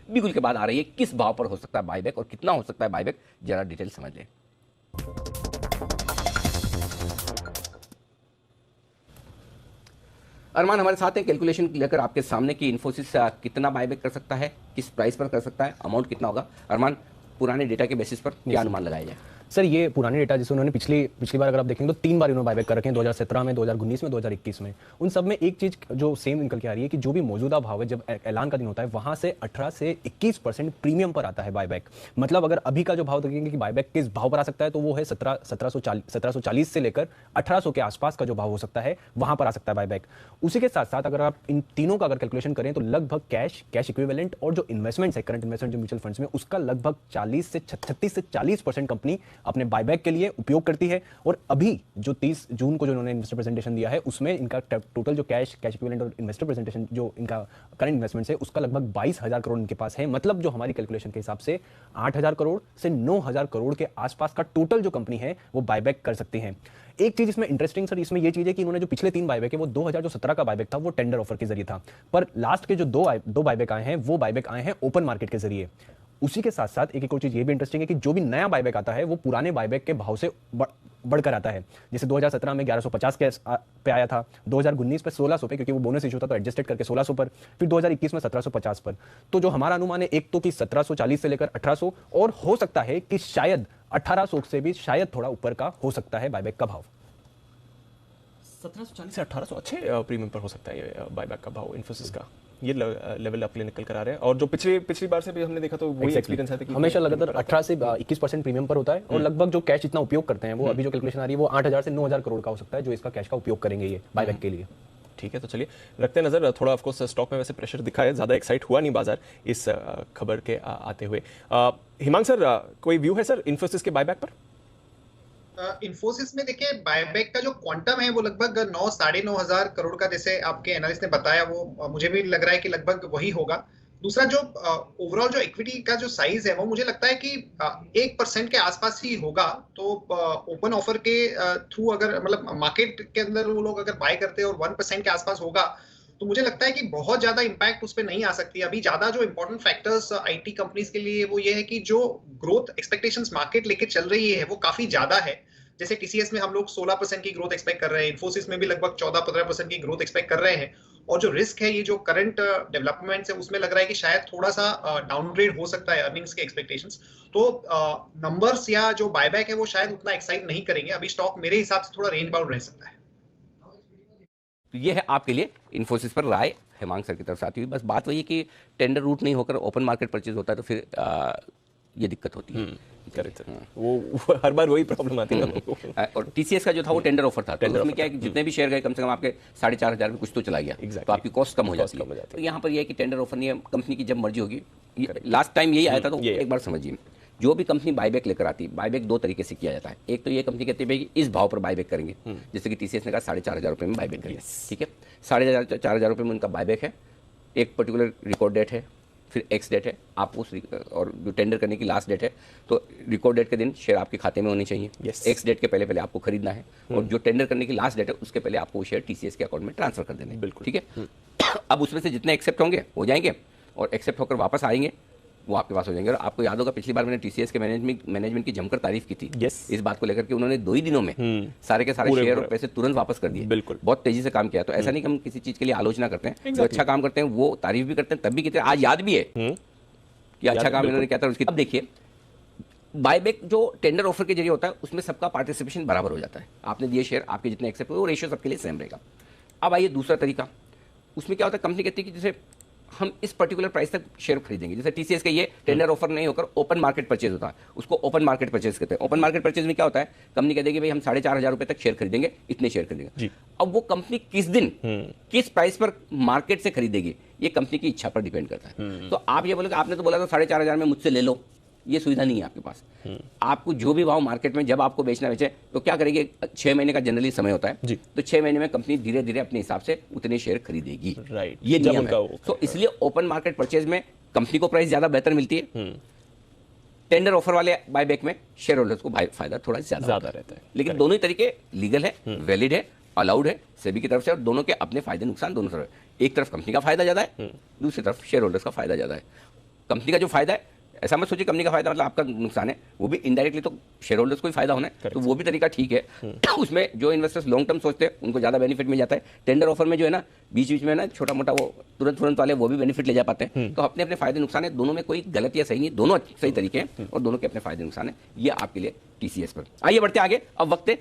बिगुल के बाद आ रही है, किस भाव पर हो सकता है बायबैक और कितना हो सकता है बायबैक, जरा डिटेल समझ लें। अरमान हमारे साथ है कैलकुलेशन लेकर आपके सामने की इन्फोसिस कितना बायबैक कर सकता है, किस प्राइस पर कर सकता है, अमाउंट कितना होगा। अरमान, पुराने डेटा के बेसिस पर क्या अनुमान लगाया जाए? सर ये पुराने डेटा जिसे उन्होंने पिछली बार अगर आप देखेंगे तो 3 बार इन्होंने बायबैक कर रखे हैं, 2017 में, 2019 में, 2021 में। उन सब में एक चीज जो सेम निकल के आ रही है कि जो भी मौजूदा भाव है जब ऐलान का दिन होता है वहां से 18 से 21% प्रीमियम पर आता है बायबैक। मतलब अगर अभी का जो भाव देखेंगे कि बायबैक किस भाव पर आ सकता है तो वो है 1740 से लेकर 1800 के आसपास का जो भाव हो सकता है वहां पर आ सकता है बायबैक। उसी के साथ साथ अगर आप इन तीनों का अगर कैलकुलेशन करें तो लगभग कैश इक्विवेलेंट और जो इन्वेस्टमेंट्स है, करंट इन्वेस्टमेंट जो म्यूचुअल फंड्स में, उसका लगभग 36 से 40% कंपनी अपने बायबैक के लिए उपयोग करती है। और अभी जो 30 जून को जो उन्होंने इन्वेस्टर प्रेजेंटेशन दिया है उसमें इनका टोटल जो कैश इक्विवेलेंट और इन्वेस्टर प्रेजेंटेशन जो इनका करंट इन्वेस्टमेंट है उसका लगभग 22,000 करोड़ इनके पास है। मतलब जो हमारी कैलकुलेशन के हिसाब से 8,000 करोड़ से 9,000 करोड़ के आसपास का टोटल जो कंपनी है वो बायबैक कर सकती है। एक चीज इसमें इंटरेस्टिंग सर इसमें ये चीज है कि इन्होंने जो पिछले 3 बायबैक है वो 2017 का बायबैक था, वो टेंडर ऑफर के जरिए था, पर लास्ट के जो दो बायबैक आए हैं वो बायबैक आए हैं ओपन मार्केट के जरिए। उसी के साथ साथ एक और चीज ये भी इंटरेस्टिंग है कि जो भी नया बायबैक आता है वो पुराने बायबैक के भाव से बढ़कर आता है। जैसे 2017 में 1150 के पे आया था, 2019 पे 1600 पे, क्योंकि वो बोनस इशू था तो एडजस्टेड करके 1600 पर, फिर 2021 में 1750 पर। तो जो हमारा अनुमान है एक तो कि 1740 से लेकर 1800, और हो सकता है कि शायद 1800 से भी शायद थोड़ा ऊपर का हो सकता है बायबैक का भाव। 1740 से 1800 अच्छे प्रीमियम पर हो सकता है ये बायबैक का भाव इन्फोसिस का। ये लेवल अपने निकल कर आ रहे हैं, और जो पिछली बार से भी हमने देखा तो वही एक्सपीरियंस है कि हमेशा लगातार 18 से 21% प्रीमियम पर होता है, और लगभग जो कैश इतना उपयोग करते हैं वो अभी जो कैलकुलेशन आ रही है वो 8,000 से 9,000 करोड़ का हो सकता है जो इसका कैश का उपयोग करेंगे ये बायबैक के लिए। ठीक है, तो चलिए रखते हैं नजर। थोड़ा ऑफ कोर्स स्टॉक में वैसे प्रेशर दिखा है, ज्यादा एक्साइट हुआ नहीं बाजार इस खबर के आते हुए। हिमांग सर, कोई व्यू है सर इन्फोसिस के बायबैक पर? इन्फोसिस में देखिए बायबैक का जो क्वांटम है वो लगभग 9-9.5 करोड़ का, जैसे आपके एनालिस्ट ने बताया, वो मुझे भी लग रहा है कि लगभग वही होगा। दूसरा जो ओवरऑल जो इक्विटी का जो साइज है वो मुझे लगता है कि 1% के आसपास ही होगा। तो ओपन ऑफर के थ्रू अगर मतलब मार्केट के अंदर वो लोग अगर बाय करते हैं और 1% के आसपास होगा तो मुझे लगता है कि बहुत ज्यादा इंपैक्ट उस पर नहीं आ सकती। अभी ज्यादा जो इंपॉर्टेंट फैक्टर्स आईटी कंपनीज के लिए वो ये है कि जो ग्रोथ एक्सपेक्टेशंस मार्केट लेके चल रही है वो काफी ज्यादा है। जैसे टीसीएस में हम लोग 16% की ग्रोथ एक्सपेक्ट कर रहे हैं, इन्फोसिस में भी लगभग 14-15% की ग्रोथ एक्सपेक्ट कर रहे हैं। और जो रिस्क है, ये जो करंट डेवलपमेंट्स है, उसमें लग रहा है कि शायद थोड़ा सा डाउनग्रेड हो सकता है अर्निंग्स के एक्सपेक्टेशंस। तो नंबर्स या जो बायबैक है वो शायद उतना एक्साइट नहीं करेंगे। अभी स्टॉक मेरे हिसाब से थोड़ा रेंज बाउंड रह सकता है। तो ये है आपके लिए इन्फोसिस पर राय हेमांग सर की तरफ से आती हुई। बस बात वही है कि टेंडर रूट नहीं होकर ओपन मार्केट परचेज होता है तो फिर ये दिक्कत होती है। करेक्ट सर, वो हर बार वही प्रॉब्लम आती है। और टीसीएस का जो था वो टेंडर ऑफर था, तो उसमें क्या है कि जितने भी शेयर गए कम से कम आपके 4,500 में कुछ तो चला गया, तो आपकी कॉस्ट कम हो जाती है। तो यहाँ पर यह है कि टेंडर ऑफर नहीं है, कंपनी की जब मर्जी होगी। लास्ट टाइम यही आया था। तो एक बार समझिए, जो भी कंपनी बायबैक लेकर आती है, बायबैक 2 तरीके से किया जाता है। एक तो ये कंपनी कहती है कि इस भाव पर बायबैक करेंगे, जैसे कि टीसीएस ने कहा 4,500 रुपये में बायबैक करेंगे, ठीक है। 4,500 रुपये में उनका बायबैक है, एक पर्टिकुलर रिकॉर्ड डेट है, फिर एक्स डेट है, आप उस और जो टेंडर करने की लास्ट डेट है, तो रिकॉर्ड डेट के दिन शेयर आपके खाते में होने चाहिए। एक्स डेट के पहले पहले आपको खरीदना है, और जो टेंडर करने की लास्ट डेट है उसके पहले आपको वो शेयर टीसीएस के अकाउंट में ट्रांसफर कर देने, बिल्कुल ठीक है। अब उसमें से जितने एक्सेप्ट होंगे हो जाएंगे, और एक्सेप्ट होकर वापस आएंगे वो आपके पास हो जाएंगे। और आपको याद होगा पिछली बार मैंने टीसीएस के मैनेजमेंट की जमकर तारीफ की थी इस बात को लेकर कि उन्होंने 2 ही दिनों में सारे के सारे शेयर और पैसे तुरंत वापस कर दिए, बिल्कुल बहुत तेजी से काम किया। तो ऐसा नहीं कि हम किसी चीज के लिए आलोचना करते हैं, जो अच्छा काम करते हैं वो तारीफ भी करते हैं, तब भी कहते हैं। आज याद भी है कि अच्छा काम इन्होंने किया था उसकी। अब देखिए बायबैक जो टेंडर ऑफर के जरिए होता है उसमें सबका पार्टिसिपेशन बराबर हो जाता है। आपने दिए शेयर, आपके जितने एक्सेप्ट हुए वो रेशियो सबके लिए सेम रहेगा। अब आइए दूसरा तरीका, उसमें क्या होता है, कंपनी कहती है कि जैसे हम इस पर्टिकुलर प्राइस तक शेयर खरीदेंगे। जैसे टीसीएस का ये टेंडर ऑफर नहीं होकर ओपन मार्केट परचेज होता है, उसको ओपन मार्केट परचेज कहते हैं। ओपन मार्केट परचेज में क्या होता है, कंपनी कहती है कि भाई हम 4,500 रुपये तक शेयर खरीदेंगे, इतने शेयर खरीदेंगे। अब वो कंपनी किस दिन किस प्राइस पर मार्केट से खरीदेगी ये कंपनी की इच्छा पर डिपेंड करता है। तो आप ये बोलोगे आपने तो बोला था 4,500 में मुझसे ले लो, ये सुविधा नहीं है आपके पास। आपको जो भी भाव मार्केट में जब आपको बेचना बेचे तो क्या करेगी, 6 महीने का जनरली समय होता है, तो 6 महीने में कंपनी धीरे धीरे अपने हिसाब से उतने शेयर खरीदेगी, राइट, ये नियम है। तो इसलिए ओपन मार्केट परचेज में कंपनी को प्राइस ज्यादा बेहतर मिलती है, टेंडर ऑफर वाले बायबैक में शेयर होल्डर्स को फायदा थोड़ा ज्यादा रहता है। लेकिन दोनों ही तरीके लीगल है, वैलिड है, अलाउड है सेबी की तरफ से, और दोनों के अपने फायदे नुकसान दोनों तरफ। एक तरफ कंपनी का फायदा ज्यादा है, दूसरी तरफ शेयर होल्डर्स का फायदा ज्यादा है। कंपनी का जो फायदा है, ऐसा मत सोचिए कंपनी का फायदा मतलब आपका नुकसान है, वो भी इनडायरेक्टली तो शेयर होल्डर्स को ही फायदा होना है, तो वो भी तरीका ठीक है। उसमें जो इन्वेस्टर्स लॉन्ग टर्म सोचते हैं उनको ज़्यादा बेनिफिट मिल जाता है। टेंडर ऑफर में जो है ना बीच बीच में ना छोटा मोटा वो तुरंत वाले वो भी बेनिफिट ले जा पाते हैं। तो अपने अपने फायदे नुकसान है, दोनों में कोई गलत या सही नहीं, दोनों सही तरीके हैं और दोनों के अपने फायदे नुकसान है। ये आपके लिए TCS पर। आइए बढ़ते आगे, अब वक्त है